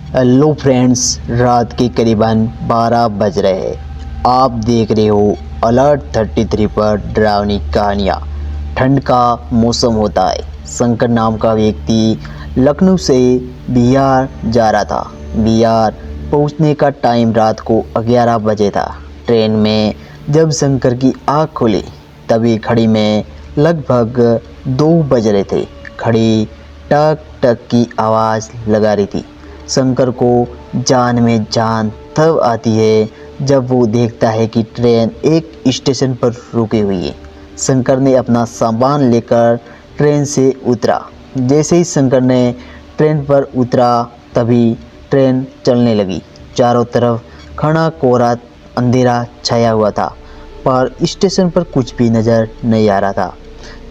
Hello friends, रात के करीबन 12 बज रहे हैं। आप देख रहे हो अलर्ट 33 पर डरावनी कहानियाँ। ठंड का मौसम होता है। शंकर नाम का व्यक्ति लखनऊ से बिहार जा रहा था। बिहार पहुंचने का टाइम रात को 11 बजे था। ट्रेन में जब शंकर की आँख खुली तभी घड़ी में लगभग 2 बज रहे थे। घड़ी टक टक की आवाज़ लगा रही थी। शंकर को जान में जान तब आती है जब वो देखता है कि ट्रेन एक स्टेशन पर रुकी हुई है। शंकर ने अपना सामान लेकर ट्रेन से उतरा। जैसे ही शंकर ने ट्रेन पर उतरा तभी ट्रेन चलने लगी। चारों तरफ घना कोहरा अंधेरा छाया हुआ था, पर स्टेशन पर कुछ भी नज़र नहीं आ रहा था।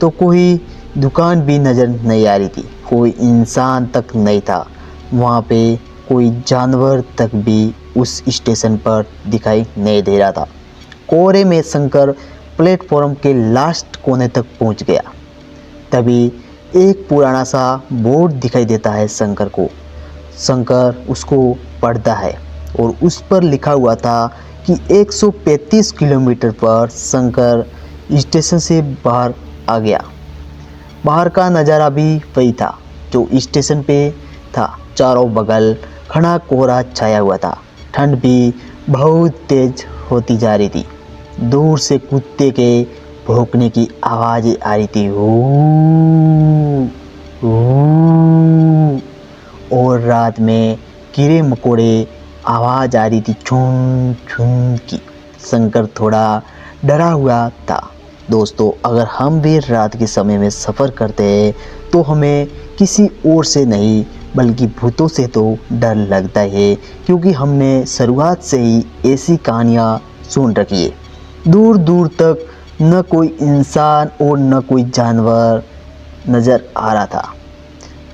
तो कोई दुकान भी नज़र नहीं आ रही थी, कोई इंसान तक नहीं था। वहाँ पे कोई जानवर तक भी उस स्टेशन पर दिखाई नहीं दे रहा था। कोहरे में शंकर प्लेटफॉर्म के लास्ट कोने तक पहुँच गया। तभी एक पुराना सा बोर्ड दिखाई देता है शंकर को। शंकर उसको पढ़ता है और उस पर लिखा हुआ था कि 135 किलोमीटर पर शंकर स्टेशन से बाहर आ गया। बाहर का नज़ारा भी वही था जो स्टेशन पे था। चारों बगल घना कोहरा छाया हुआ था। ठंड भी बहुत तेज होती जा रही थी। दूर से कुत्ते के भौंकने की आवाज़ें आ रही थी, और रात में कीड़े मकोड़े आवाज़ आ रही थी, छुन छुन की। शंकर थोड़ा डरा हुआ था। दोस्तों, अगर हम भी रात के समय में सफ़र करते हैं तो हमें किसी और से नहीं बल्कि भूतों से तो डर लगता है, क्योंकि हमने शुरुआत से ही ऐसी कहानियाँ सुन रखी है। दूर दूर तक न कोई इंसान और न कोई जानवर नज़र आ रहा था।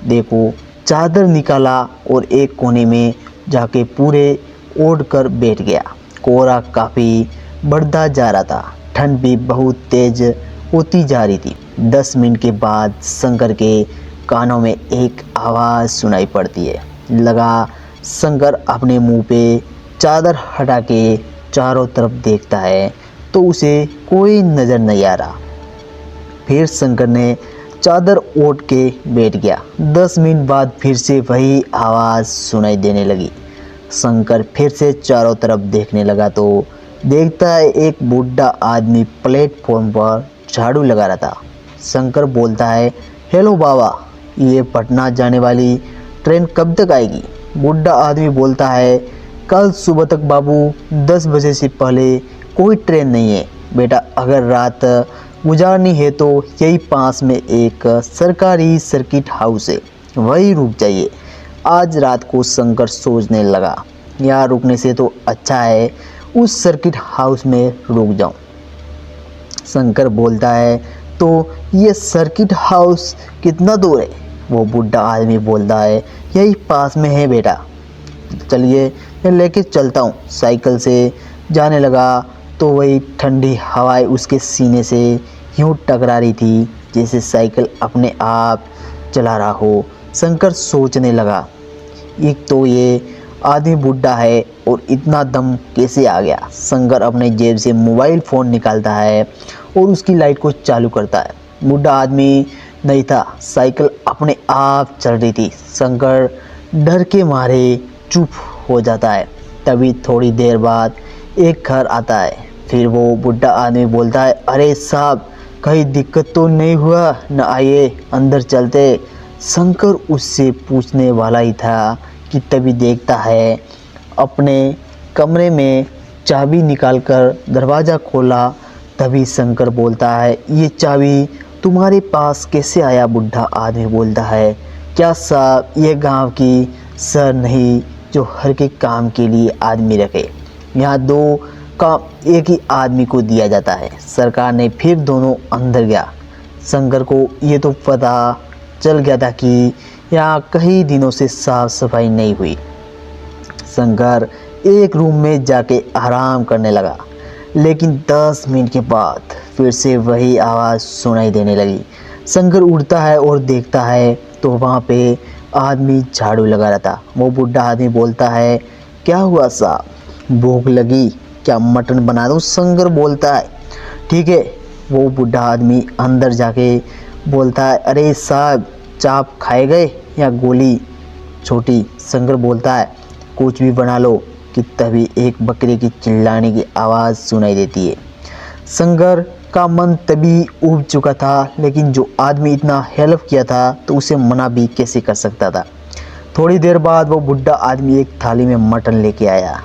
देखो, चादर निकाला और एक कोने में जाके पूरे ओढ़ कर बैठ गया। कोहरा काफ़ी बढ़ता जा रहा था। ठंड भी बहुत तेज़ होती जा रही थी। 10 मिनट के बाद शंकर के कानों में एक आवाज़ सुनाई पड़ती है। लगा शंकर अपने मुंह पे चादर हटा के चारों तरफ देखता है तो उसे कोई नज़र नहीं आ रहा। फिर शंकर ने चादर ओढ़ के बैठ गया। 10 मिनट बाद फिर से वही आवाज़ सुनाई देने लगी। शंकर फिर से चारों तरफ देखने लगा तो देखता है एक बूढ़ा आदमी प्लेटफॉर्म पर झाड़ू लगा रहा था। शंकर बोलता है, हेलो बाबा, ये पटना जाने वाली ट्रेन कब तक आएगी? बूढ़ा आदमी बोलता है, कल सुबह तक बाबू, 10 बजे से पहले कोई ट्रेन नहीं है। बेटा, अगर रात गुजारनी है तो यही पास में एक सरकारी सर्किट हाउस है, वहीं रुक जाइए। आज रात को शंकर सोचने लगा, यहाँ रुकने से तो अच्छा है उस सर्किट हाउस में रुक जाऊं। शंकर बोलता है, तो ये सर्किट हाउस कितना दूर है? वो बूढ़ा आदमी बोलता है, यही पास में है बेटा, चलिए मैं लेके चलता हूँ। साइकिल से जाने लगा तो वही ठंडी हवाएं उसके सीने से यूँ टकरा रही थी जैसे साइकिल अपने आप चला रहा हो। शंकर सोचने लगा, एक तो ये आदमी बूढ़ा है और इतना दम कैसे आ गया। शंकर अपने जेब से मोबाइल फ़ोन निकालता है और उसकी लाइट को चालू करता है। बूढ़ा आदमी नहीं था, साइकिल अपने आप चल रही थी। शंकर डर के मारे चुप हो जाता है। तभी थोड़ी देर बाद एक घर आता है। फिर वो बूढ़ा आदमी बोलता है, अरे साहब, कहीं दिक्कत तो नहीं हुआ न? आइए अंदर चलते। शंकर उससे पूछने वाला ही था कि तभी देखता है अपने कमरे में चाबी निकालकर दरवाज़ा खोला। तभी शंकर बोलता है, ये चाबी तुम्हारे पास कैसे आया? बूढ़ा आदमी बोलता है, क्या साहब, ये गांव की सर नहीं जो हर के काम के लिए आदमी रखे। यहाँ 2 काम एक ही आदमी को दिया जाता है। सरकार ने फिर दोनों अंदर गया। शंकर को ये तो पता चल गया था कि यहाँ कई दिनों से साफ सफाई नहीं हुई। शंकर एक रूम में जाके आराम करने लगा, लेकिन 10 मिनट के बाद फिर से वही आवाज़ सुनाई देने लगी। शंकर उठता है और देखता है तो वहाँ पे आदमी झाड़ू लगा रहा था। वो बुढ़ा आदमी बोलता है, क्या हुआ साहब, भूख लगी क्या, मटन बना दूँ? शंकर बोलता है, ठीक है। वो बुढ़ा आदमी अंदर जाके बोलता है, अरे साहब चाप खाए गए या गोली छोटी? शंकर बोलता है, कुछ भी बना लो। कि तभी एक बकरे की चिल्लाने की आवाज़ सुनाई देती है। शंकर का मन तभी उब चुका था, लेकिन जो आदमी इतना हेल्प किया था तो उसे मना भी कैसे कर सकता था। थोड़ी देर बाद वो बुढ़ा आदमी एक थाली में मटन लेके आया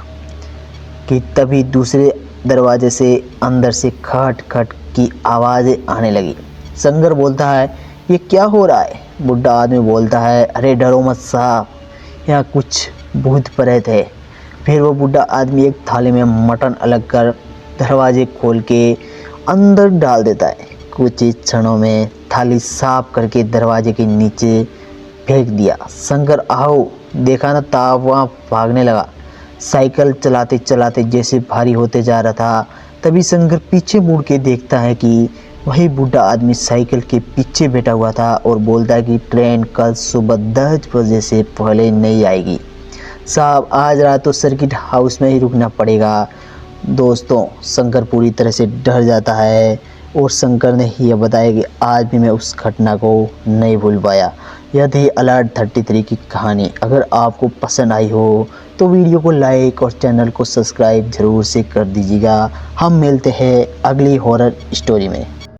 कि तभी दूसरे दरवाजे से अंदर से खट खट की आवाज़ें आने लगी। शंकर बोलता है, ये क्या हो रहा है? बुढ़ा आदमी बोलता है, अरे डरो मत साहब, यहाँ कुछ भूत प्रेत है। फिर वो बुढ़ा आदमी एक थाली में मटन अलग कर दरवाजे खोल के अंदर डाल देता है। कुछ ही क्षणों में थाली साफ करके दरवाजे के नीचे फेंक दिया। शंकर आओ देखा ना, ताव वहाँ भागने लगा, साइकिल चलाते चलाते जैसे भारी होते जा रहा था। तभी शंकर पीछे मुड़ के देखता है कि वही बुढ़ा आदमी साइकिल के पीछे बैठा हुआ था और बोलता है कि ट्रेन कल सुबह 10 बजे से पहले नहीं आएगी साहब, आज रात तो सर्किट हाउस में ही रुकना पड़ेगा। दोस्तों शंकर पूरी तरह से डर जाता है और शंकर ने यह बताया कि आज भी मैं उस घटना को नहीं भूल पाया। यह थी अलर्ट 33 की कहानी। अगर आपको पसंद आई हो तो वीडियो को लाइक और चैनल को सब्सक्राइब ज़रूर से कर दीजिएगा। हम मिलते हैं अगली हॉरर स्टोरी में।